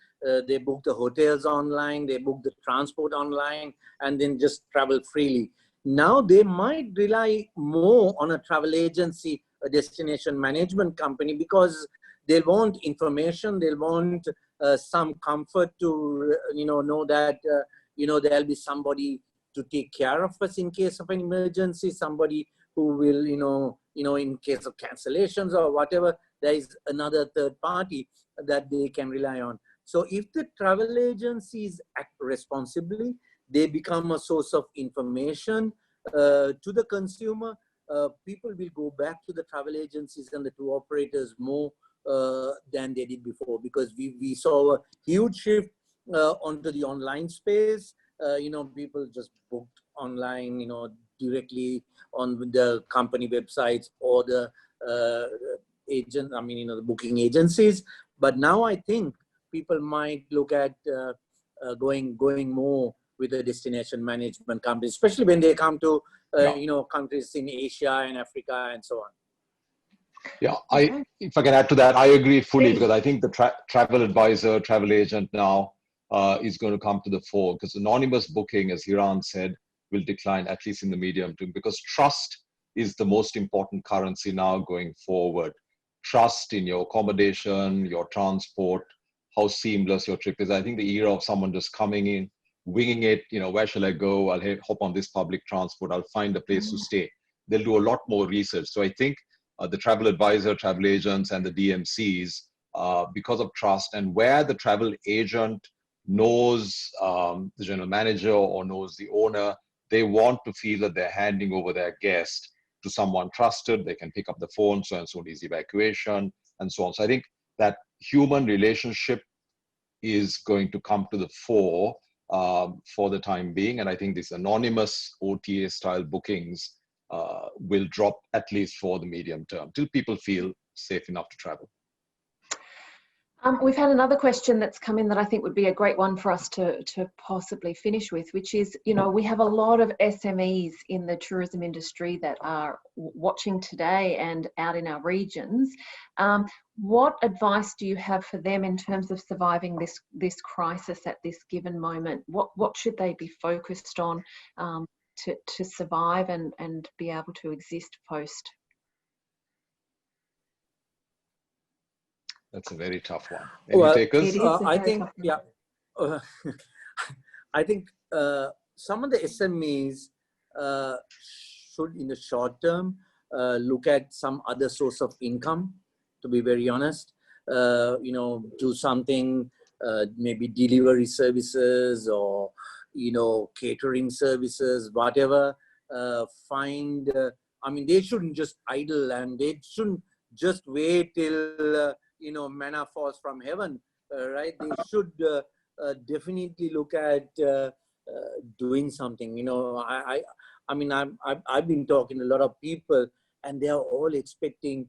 They booked the hotels online, they booked the transport online, and then just travel freely. Now they might rely more on a travel agency, a destination management company, because they want information, they want some comfort to know that there'll be somebody to take care of us in case of an emergency, somebody who will, in case of cancellations or whatever, there is another third party that they can rely on. So if the travel agencies act responsibly, they become a source of information to the consumer. People will go back to the travel agencies and the tour operators more than they did before, because we saw a huge shift onto the online space. People just booked online, directly on the company websites or the the booking agencies. But now I think people might look at going more with a destination management company, especially when they come to countries in Asia and Africa and so on. Yeah, if I can add to that, I agree fully, because I think the travel advisor, travel agent now is going to come to the fore, because anonymous booking, as Hiran said, will decline, at least in the medium term, because trust is the most important currency now going forward. Trust in your accommodation, your transport, how seamless your trip is. I think the era of someone just coming in, winging it, where shall I go? I'll hop on this public transport. I'll find a place to stay. They'll do a lot more research. So I think the travel advisor, travel agents, and the DMCs, because of trust, and where the travel agent knows the general manager or knows the owner, they want to feel that they're handing over their guest to someone trusted. They can pick up the phone, so and so needs evacuation, and so on. So I think that human relationship is going to come to the fore for the time being. And I think these anonymous OTA style bookings will drop, at least for the medium term, till people feel safe enough to travel. We've had another question that's come in that I think would be a great one for us to possibly finish with, which is, you know, we have a lot of SMEs in the tourism industry that are watching today and out in our regions. What advice do you have for them in terms of surviving this crisis at this given moment? What should they be focused on to survive and be able to exist post? That's a very tough one. Any Well, takers? I think, yeah, I think some of the SMEs should, in the short term, look at some other source of income, to be very honest. You know, do something, maybe delivery services or, you know, catering services, whatever. Find, I mean, they shouldn't just idle, and they shouldn't just wait till, you know, manna falls from heaven, right? They should definitely look at doing something. You know, I mean, I've been talking to a lot of people, and they are all expecting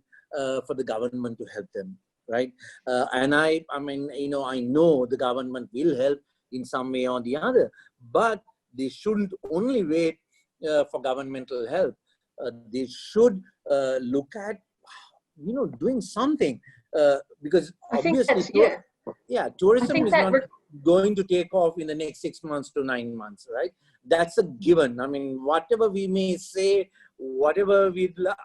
for the government to help them, right? And I mean, you know, I know the government will help in some way or the other, but they shouldn't only wait for governmental help. They should look at, you know, doing something. Because obviously, tourism is not going to take off in the next 6 months to 9 months, right? That's a given. I mean, whatever we may say, whatever we'd like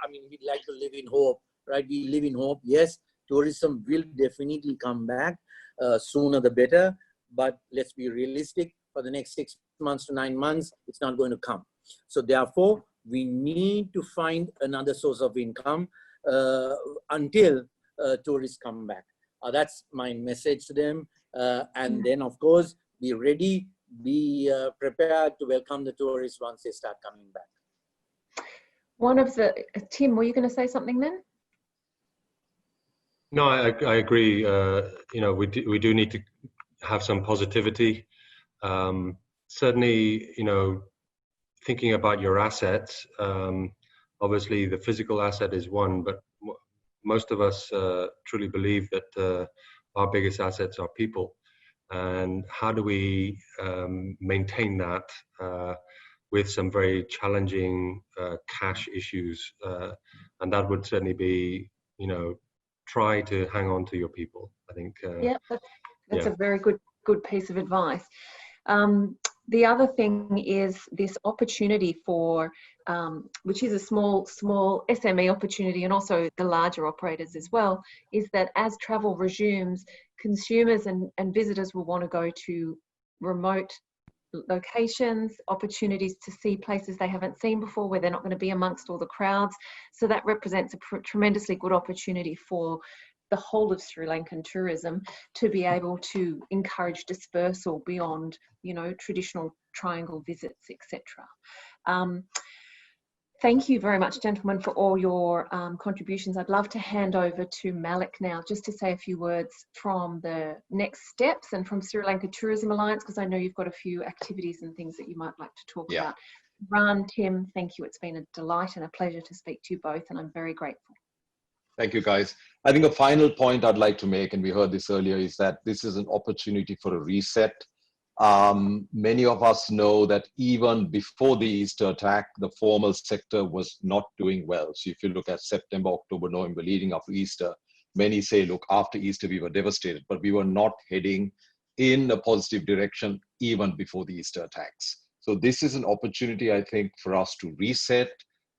to live in hope, right? We live in hope. Yes, tourism will definitely come back, sooner the better. But let's be realistic. For the next 6 months to 9 months, it's not going to come. So therefore, we need to find another source of income until tourists come back. That's my message to them. And then, of course, be ready, be prepared to welcome the tourists once they start coming back. One of the, Tim, were you going to say something then? No, I agree. You know, we do need to have some positivity. Certainly, you know, thinking about your assets, obviously the physical asset is one, but most of us truly believe that our biggest assets are people. And how do we maintain that with some very challenging cash issues? And that would certainly be, you know, try to hang on to your people, I think. Yeah, that's a very good piece of advice. The other thing is this opportunity for, which is a small SME opportunity, and also the larger operators as well, is that as travel resumes, consumers and visitors will want to go to remote locations, opportunities to see places they haven't seen before, where they're not going to be amongst all the crowds. So that represents a tremendously good opportunity for the whole of Sri Lankan tourism to be able to encourage dispersal beyond, you know, traditional triangle visits, etc. Thank you very much, gentlemen, for all your contributions. I'd love to hand over to Malik now, just to say a few words from the next steps and from Sri Lanka Tourism Alliance, because I know you've got a few activities and things that you might like to talk about. Hiran, Tim, thank you. It's been a delight and a pleasure to speak to you both, and I'm very grateful. Thank you, guys. I think a final point I'd like to make, and we heard this earlier, is that this is an opportunity for a reset. Many of us know that even before the Easter attack, the formal sector was not doing well. So if you look at September, October, November, leading up to Easter, many say, look, after Easter, we were devastated, but we were not heading in a positive direction even before the Easter attacks. So this is an opportunity, I think, for us to reset,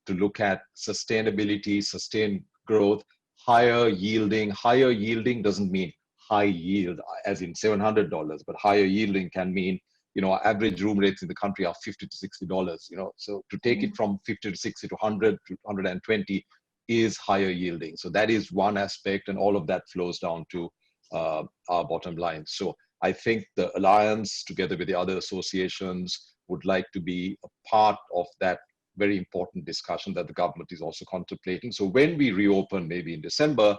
to look at sustainability, sustained growth, higher yielding. Higher yielding doesn't mean high yield as in $700, but higher yielding can mean, you know, our average room rates in the country are $50 to $60, you know, so to take it from 50 to 60 to 100 to 120 is higher yielding. So that is one aspect, and all of that flows down to our bottom line. So I think the Alliance, together with the other associations, would like to be a part of that very important discussion that the government is also contemplating. So when we reopen, maybe in December,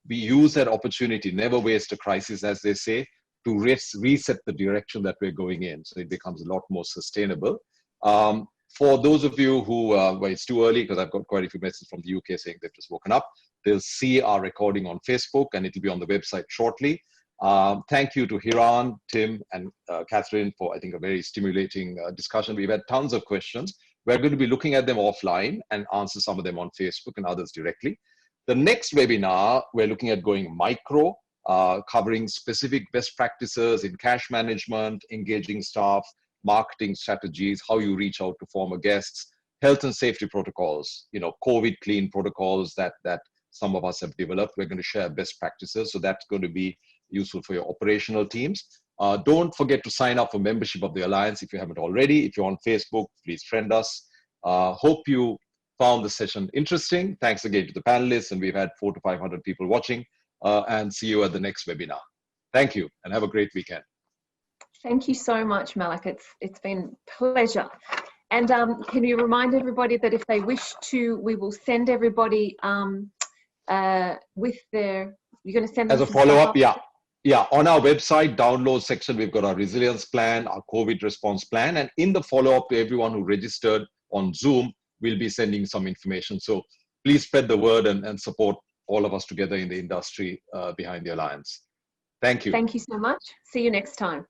we use that opportunity, never waste a crisis, as they say, to reset the direction that we're going in. So it becomes a lot more sustainable. For those of you who, well, it's too early because I've got quite a few messages from the UK saying they've just woken up. They'll see our recording on Facebook and it'll be on the website shortly. Thank you to Hiran, Tim, and Katherine for, I think, a very stimulating discussion. We've had tons of questions. We're going to be looking at them offline and answer some of them on Facebook and others directly. The next webinar, we're looking at going micro, covering specific best practices in cash management, engaging staff, marketing strategies, how you reach out to former guests, health and safety protocols, you know, COVID clean protocols that some of us have developed. We're going to share best practices. So that's going to be useful for your operational teams. Don't forget to sign up for membership of the Alliance if you haven't already. If you're on Facebook, please friend us. Hope you found the session interesting. Thanks again to the panelists, and we've had 400 to 500 people watching, and see you at the next webinar. Thank you and have a great weekend. Thank you so much, Malik. It's been a pleasure. And can you remind everybody that if they wish to, we will send everybody with their, you're going to send them as a follow-up, yeah, on our website download section, we've got our resilience plan, our COVID response plan, and in the follow-up to everyone who registered on Zoom, we'll be sending some information. So please spread the word and support all of us together in the industry behind the Alliance. Thank you. Thank you so much. See you next time.